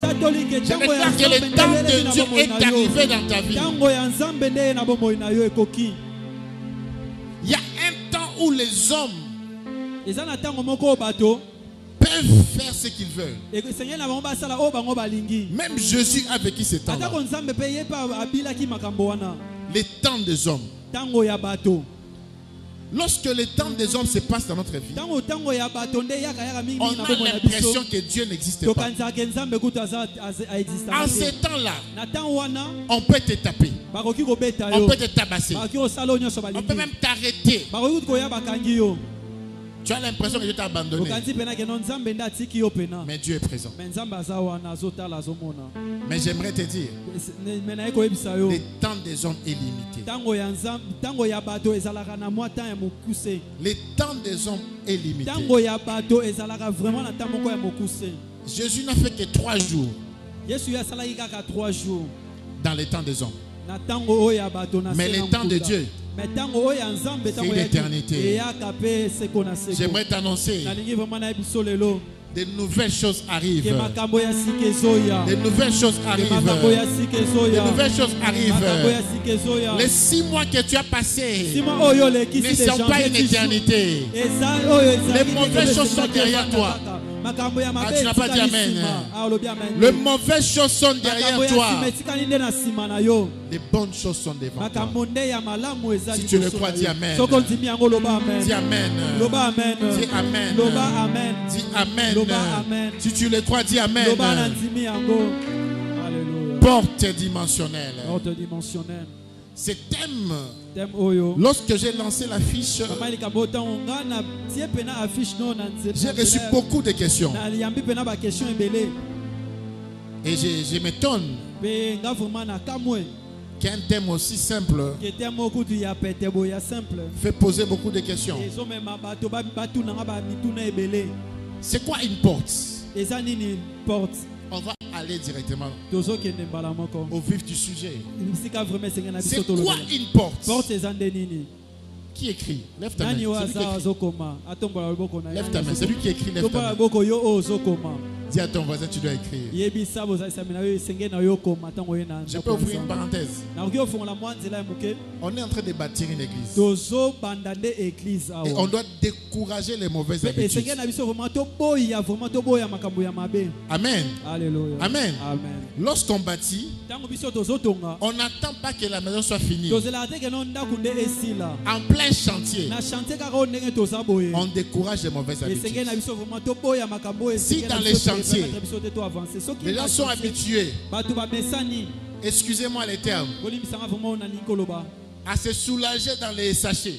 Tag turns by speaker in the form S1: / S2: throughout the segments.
S1: Je déclare que le temps de Dieu est arrivé dans ta vie. Il y a un temps où les hommes peuvent faire ce qu'ils veulent. Même Jésus a vécu ce temps-là. Les temps des hommes. Lorsque le temps des hommes se passe dans notre vie, on a l'impression que Dieu n'existe pas. En ces temps-là, on peut te taper, on peut te tabasser, on peut même t'arrêter. Tu as l'impression que Dieu t'a abandonné. Mais Dieu est présent. Mais j'aimerais te dire, le temps des hommes est limité. Le temps des hommes est limité. Jésus n'a fait que 3 jours dans le temps des hommes. Mais le temps de Dieu, c'est une éternité. J'aimerais t'annoncer, de nouvelles choses arrivent. De nouvelles choses arrivent. De nouvelles choses arrivent. Les 6 mois que tu as passés ne sont pas une éternité. Les mauvaises choses sont derrière toi. Ah, tu n'as pas dit amen. Les mauvaises choses sont derrière toi. Les bonnes choses sont devant toi. Si tu le crois, dis amen. Dis amen. Dis amen. Dis amen. Si tu le crois, dis amen. Porte dimensionnelle. Ce thème, lorsque j'ai lancé l'affiche, j'ai reçu beaucoup de questions. Et je m'étonne qu'un thème aussi simple fait poser beaucoup de questions. C'est quoi une porte? On va aller directement au vif du sujet. C'est quoi une porte? Qui écrit? Lève ta main. Lève ta main. C'est lui qui écrit. Lève ta main. Dis à ton voisin, tu dois écrire. Je peux ouvrir une parenthèse. On est en train de bâtir une église. Et on doit décourager les mauvaises habitudes. Amen.
S2: Alléluia.
S1: Amen. Lorsqu'on bâtit, on n'attend pas que la maison soit finie. En plein chantier, on décourage les mauvaises habitudes. Si dans les chantiers, les gens sont habitués, excusez-moi les termes, à se soulager dans les sachets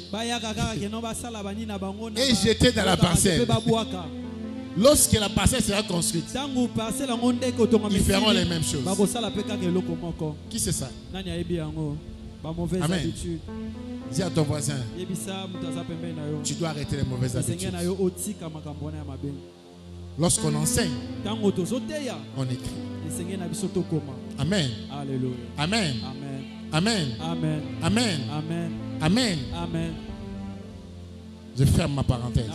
S1: et jeter dans la parcelle. Lorsque la parcelle sera construite, ils feront les mêmes choses. Qui c'est ça? Amen. Dis à ton voisin, tu dois arrêter les mauvaises habitudes. Lorsqu'on enseigne, on écrit. Amen.
S2: Alléluia.
S1: Amen.
S2: Amen.
S1: Amen.
S2: Amen.
S1: Amen.
S2: Amen.
S1: Amen.
S2: Amen.
S1: Je ferme ma parenthèse.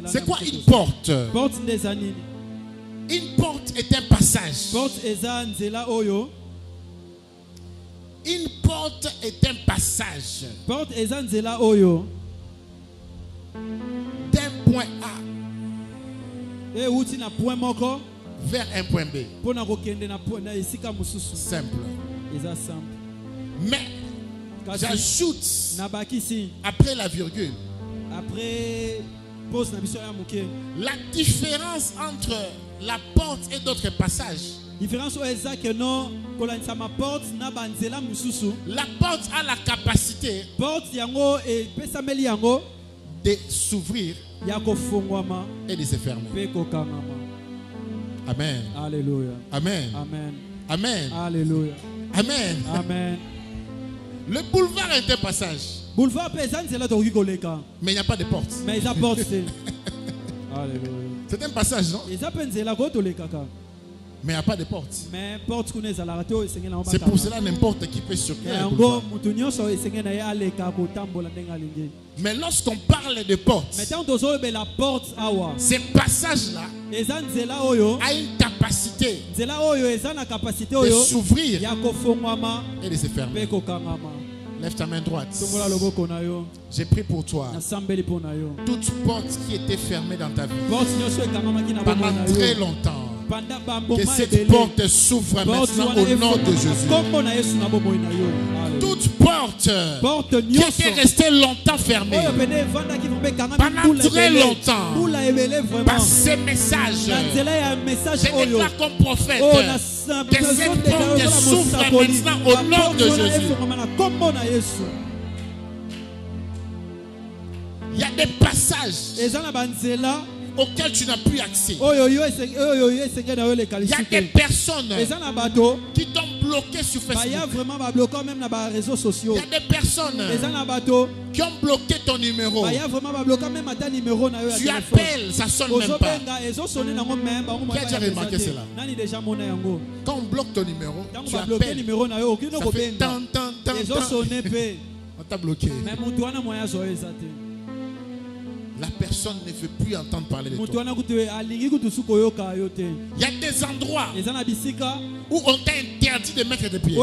S1: C'est quoi une porte? Une porte est un passage. Une porte est un passage d'un point A vers un point B. Simple. Mais j'ajoute après la virgule la différence entre la porte et d'autres passages. La porte a la capacité de s'ouvrir et de se fermer. Amen.
S2: Alléluia.
S1: Amen.
S2: Amen.
S1: Amen.
S2: Alléluia.
S1: Amen.
S2: Amen.
S1: Le boulevard est un passage. Mais il n'y a pas de porte.
S2: Alléluia.
S1: C'est un passage, non? Mais il n'y a pas de porte. C'est pour cela n'importe qui peut circuler. Mais lorsqu'on parle de porte, ces passages-là a une capacité de s'ouvrir et de se fermer. Lève ta main droite. J'ai prié pour toi. Toute porte qui était fermée dans ta vie pendant très longtemps, que cette porte s'ouvre maintenant au nom de Jésus. Toute porte qui était restée longtemps fermée, pendant très longtemps, par ces messages, je déclare comme prophète que cette porte s'ouvre maintenant au nom de Jésus. Il y a des passages auxquels tu n'as plus accès. Il y a des personnes qui t'ont bloqué sur Facebook. Il y a des personnes qui ont bloqué ton numéro. Tu appelles, ça ne sonne même pas. Qui a déjà remarqué cela? Quand on bloque ton numéro, tu appelles, ça fait tant. On t'a bloqué. La personne ne veut plus entendre parler de toi. Il y a des endroits où on t'a interdit de mettre des pieds.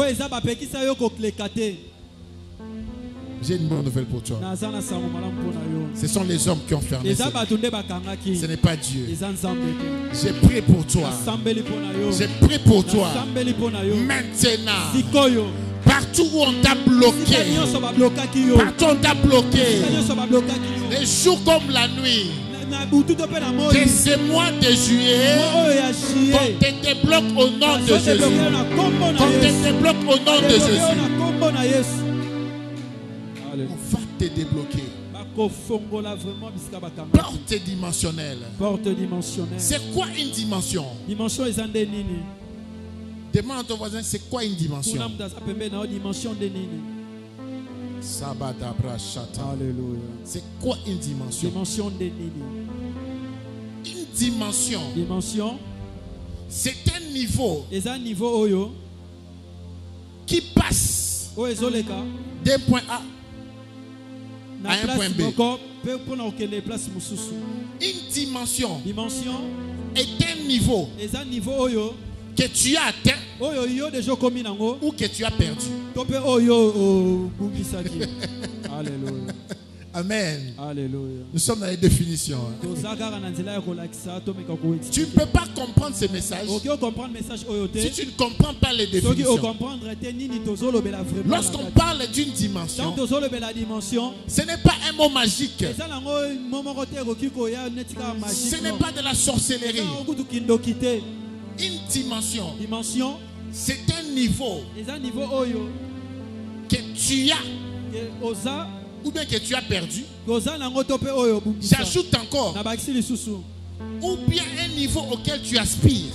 S1: J'ai une bonne nouvelle pour toi. Ce sont les hommes qui ont fermé. Ce n'est pas Dieu. J'ai prié pour toi. J'ai prié pour toi. Maintenant, partout où on t'a bloqué, partout où on t'a bloqué, les jours comme la nuit, de ce mois de juillet, qu'on te débloque au nom de Jésus. Qu'on te débloque au nom de Jésus. On va te débloquer. Porte dimensionnelle. C'est quoi une dimension? Demande à ton voisin, c'est quoi une dimension? C'est quoi une dimension? Une dimension, c'est un niveau qui passe d'un point A à un point B. Une dimension est un niveau que tu as atteint ou que tu as perdu. Amen. Alléluia. Nous sommes dans les définitions. Tu ne peux pas comprendre ces messages si tu ne comprends pas les définitions. Lorsqu'on parle d'une dimension, ce n'est pas un mot magique. Ce n'est pas de la sorcellerie. Une dimension, c'est un niveau que tu as ou bien que tu as perdu. J'ajoute encore, ou bien un niveau auquel tu aspires.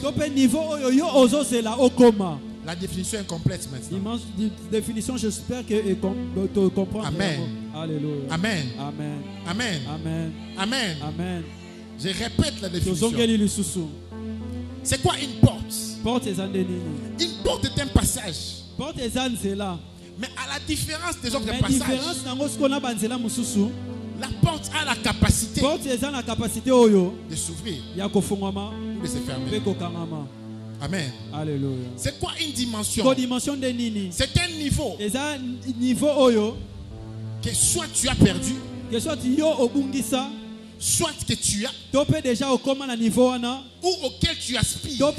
S1: La définition est complète maintenant.
S2: Définition, j'espère que tu comprends.
S1: Amen.
S2: Alléluia.
S1: Amen.
S2: Amen.
S1: Amen.
S2: Amen.
S1: Amen.
S2: Amen.
S1: Je répète la définition. C'est quoi une porte? Une porte est un passage. Mais à la différence des autres passages, la porte a la capacité de s'ouvrir ou de se fermer. Amen.
S2: Alléluia.
S1: C'est quoi une dimension? C'est un niveau que soit tu as perdu, soit que tu as, ou auquel tu aspires.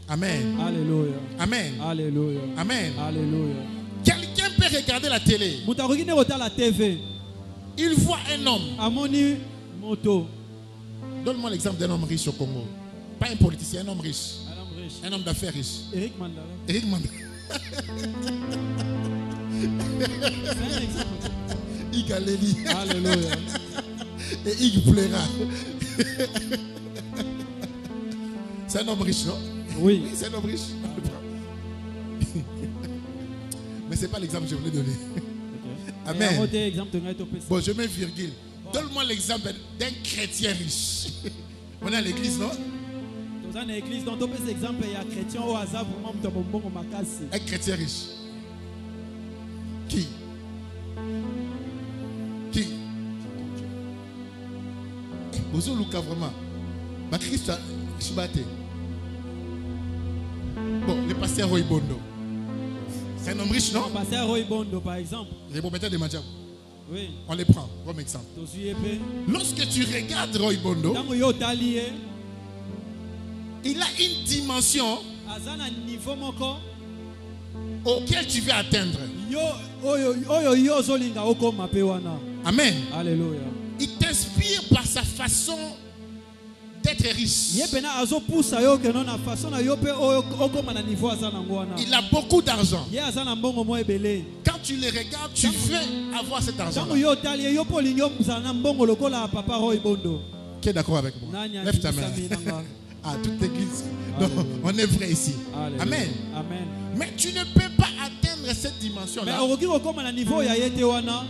S1: Amen.
S2: Alléluia.
S1: Amen.
S2: Alléluia.
S1: Amen.
S2: Alléluia.
S1: Quelqu'un peut regarder la télé. Il voit un homme. Donne-moi l'exemple d'un homme riche au Congo. Pas un politicien, un homme riche. Un homme d'affaires riche.
S2: Eric Mandala.
S1: Eric Mandala. Ig Aléli.
S2: Alléluia.
S1: Et Ig Pleura. C'est un homme riche, non?
S2: Oui.
S1: C'est un homme riche. Mais ce n'est pas l'exemple que je voulais donner. Okay. Amen. Bon, je mets virgule. Donne-moi l'exemple d'un chrétien riche. On est à l'église, non? Un chrétien riche. Qui? Qui? Bozo Luka vraiment. Ma Christ a chubaté. Bon, le pasteur Roy Bondo. C'est un homme riche, non?
S2: Le pasteur Roy Bondo, par exemple.
S1: Les propriétaires de Madjab.
S2: Oui.
S1: On les prend comme exemple. Lorsque tu regardes Roy Bondo, il a une dimension auquel tu veux atteindre. Amen.
S2: Alléluia.
S1: Il t'inspire par sa façon d'être riche. Il a beaucoup d'argent. Quand tu le regardes, tu veux avoir cet argent. Qui est d'accord avec moi? Lève ta main. Ah, toute l'église. On est vrai ici. Amen.
S2: Amen.
S1: Mais tu ne peux pas atteindre cette dimension-là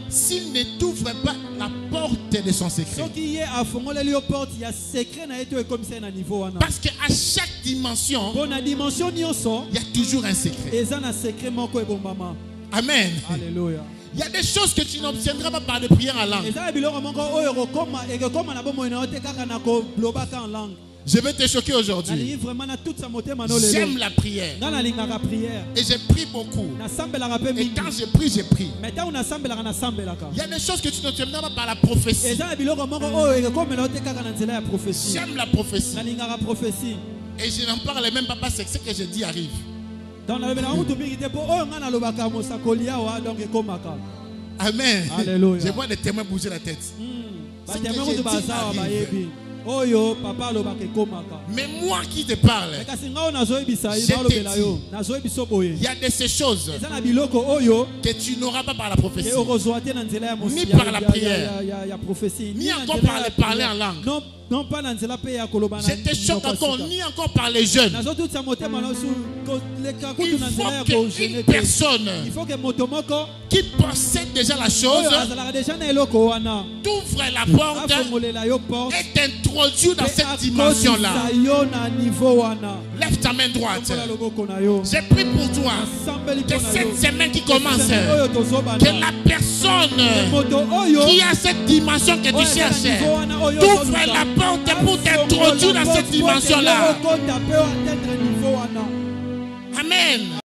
S1: s'il ne t'ouvre pas la porte de son secret. Parce qu'à chaque dimension, il y a toujours un secret. Amen.
S2: Alléluia.
S1: Il y a des choses que tu n'obtiendras pas par des prières en langue. Je vais te choquer aujourd'hui. J'aime la prière. Et j'ai pris beaucoup. Et quand je prie, j'ai pris. Il y a des choses que tu n'obtiendras pas par la prophétie. J'aime la prophétie. Et je n'en parle même pas parce que ce que je dis arrive. Amen.
S2: Alléluia.
S1: Je vois des témoins bouger la tête. Ce que je dis arrive. Mais moi qui te parle, il y a de ces choses que tu n'auras pas par la prophétie, ni par la prière, ni encore par le parler en langue. Je te choque encore, ni encore par les jeunes. Il faut qu'une personne qui possède déjà la chose t'ouvre la porte et t'introduit dans cette dimension-là. Lève ta main droite. J'ai pris pour toi que cette semaine qui commence, que la personne qui a cette dimension que tu cherches t'ouvre la porte pour t'introduire dans cette dimension-là. Amen.